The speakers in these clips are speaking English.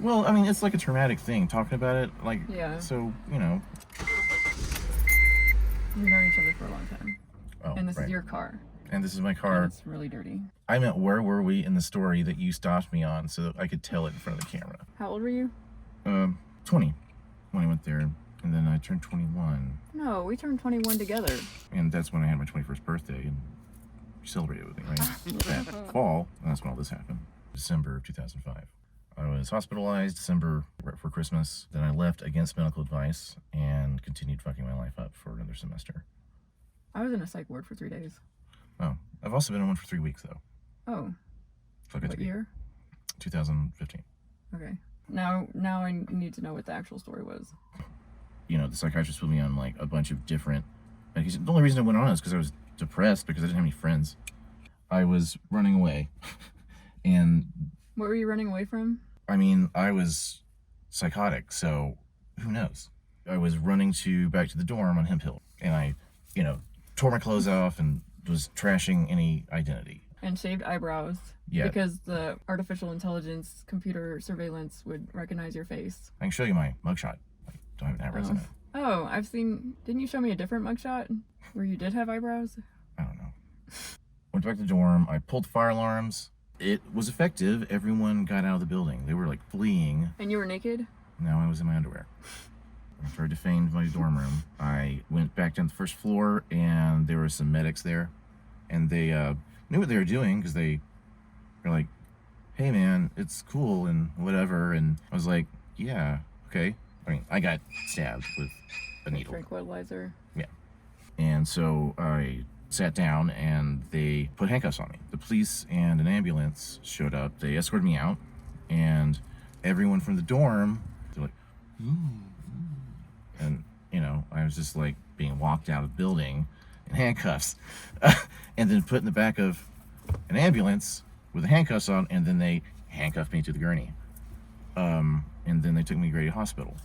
Well, I mean, it's like a traumatic thing, talking about it, like, Yeah. so, you know. We've known each other for a long time. Oh, And this right. is your car. And this is my car. And it's really dirty. I meant, where were we in the story that you stopped me on so that I could tell it in front of the camera? How old were you? 20 when I went there, and then I turned 21. No, we turned 21 together. And that's when I had my 21st birthday, and you celebrated with me, right? That fall, and that's when all this happened. December of 2005. I was hospitalized December right before Christmas. Then I left against medical advice and continued fucking my life up for another semester. I was in a psych ward for 3 days. Oh, I've also been in one for 3 weeks, though. Oh. So I got What to year? 2015. Okay. Now I need to know what the actual story was. You know, the psychiatrist put me on, like, a bunch of different medications. The only reason I went on is because I was depressed because I didn't have any friends. I was running away. And... What were you running away from? I mean, I was psychotic, so who knows? I was running back to the dorm on Hemp Hill, and I, you know, tore my clothes off and was trashing any identity. And shaved eyebrows. Yeah. Because the artificial intelligence computer surveillance would recognize your face. I can show you my mugshot. I don't have an eyebrows in it. Oh, I've seen... Didn't you show me a different mugshot where you did have eyebrows? I don't know. Went back to the dorm. I pulled fire alarms. It was effective. Everyone got out of the building. They were, like, fleeing. And you were naked? No, I was in my underwear. After I defamed my dorm room, I went back down to the first floor, and there were some medics there. And they knew what they were doing, because they were like, hey, man, it's cool, and whatever. And I was like, yeah, okay. I mean, I got stabbed with a needle. Tranquilizer. Yeah. And so I sat down, and they put handcuffs on me. The police and an ambulance showed up. They escorted me out, and everyone from the dorm, they're like, and, you know, I was just like being walked out of the building in handcuffs and then put in the back of an ambulance with the handcuffs on, and then they handcuffed me to the gurney. And then they took me to Grady Hospital,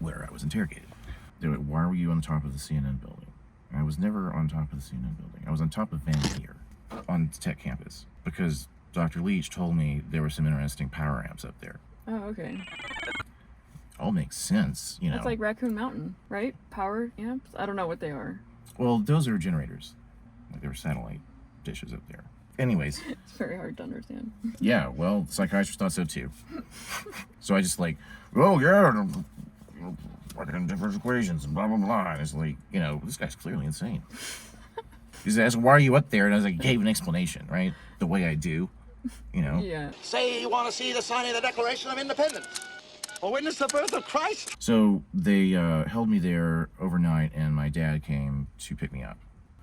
where I was interrogated. They were like, why were you on top of the CNN building? And I was never on top of the CNN building. I was on top of Van Leer on the tech campus because Dr. Leach told me there were some interesting power amps up there. Oh, okay. All makes sense, you know. That's like Raccoon Mountain, right? Power amps? I don't know what they are. Well, those are generators. Like, there were satellite dishes up there. Anyways. It's very hard to understand. Yeah, well, the psychiatrist thought so too. So I just like, oh yeah, fucking different equations and blah, blah, blah. And it's like, you know, this guy's clearly insane. He's asking, why are you up there? And I was like, gave an explanation, right? The way I do, you know? Yeah. Say you want to see the signing of the Declaration of Independence. Or witness the birth of Christ. So they held me there overnight, and my dad came to pick me up.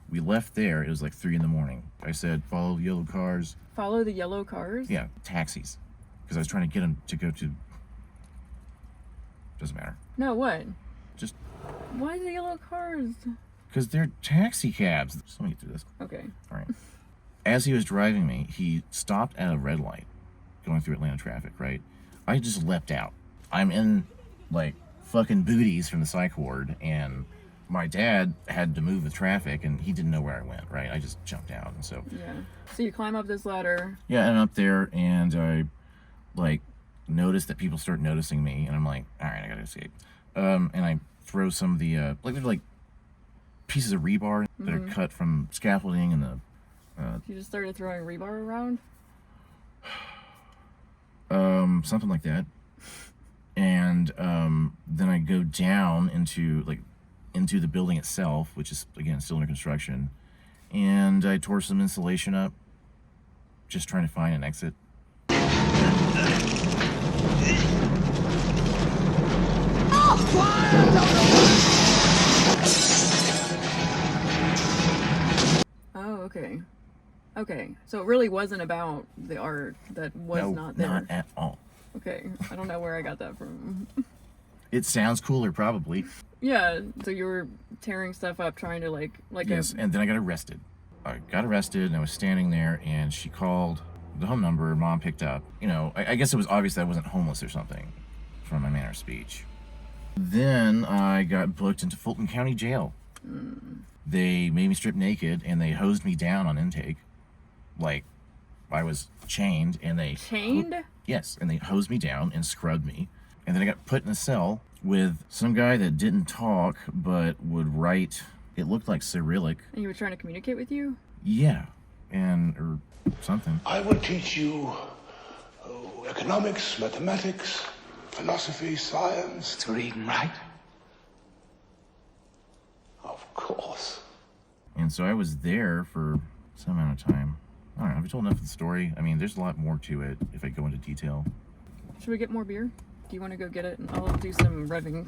We left there. It was like 3 a.m. I said, follow the yellow cars. Follow the yellow cars? Yeah, taxis. Because I was trying to get them to go to... Doesn't matter. No, what? Just... Why the yellow cars? Because they're taxi cabs. Just let me get through this. Okay. All right. As he was driving me, he stopped at a red light going through Atlanta traffic, right? I just leapt out. I'm in, like, fucking booties from the psych ward, and my dad had to move the traffic, and he didn't know where I went, right? I just jumped out, and so... Yeah. So you climb up this ladder. Yeah, and I'm up there, and I, like, noticed that people start noticing me, and I'm like, all right, I gotta escape. And I throw some of the, like, there's, like, pieces of rebar that are cut from scaffolding, and the... You just started throwing rebar around? Something like that. And then I go down into the building itself, which is, again, still under construction. And I tore some insulation up, just trying to find an exit. Oh, okay. Okay, so it really wasn't about the art that was not there. Not at all. Okay, I don't know where I got that from. It sounds cooler, probably. Yeah, so you were tearing stuff up, trying to like Yes, and then I got arrested. And I was standing there, and she called the home number. Mom picked up. You know, I guess it was obvious that I wasn't homeless or something from my manner of speech. Then I got booked into Fulton County Jail. They made me strip naked, and they hosed me down on intake. Like, I was chained, and they... Chained? Yes, and they hosed me down and scrubbed me. And then I got put in a cell with some guy that didn't talk but would write. It looked like Cyrillic. And you were trying to communicate with you? Yeah, or something. I will teach you economics, mathematics, philosophy, science. To read and write? Of course. And so I was there for some amount of time. I don't know, have I told enough of the story? I mean, there's a lot more to it if I go into detail. Should we get more beer? Do you want to go get it? And I'll do some revving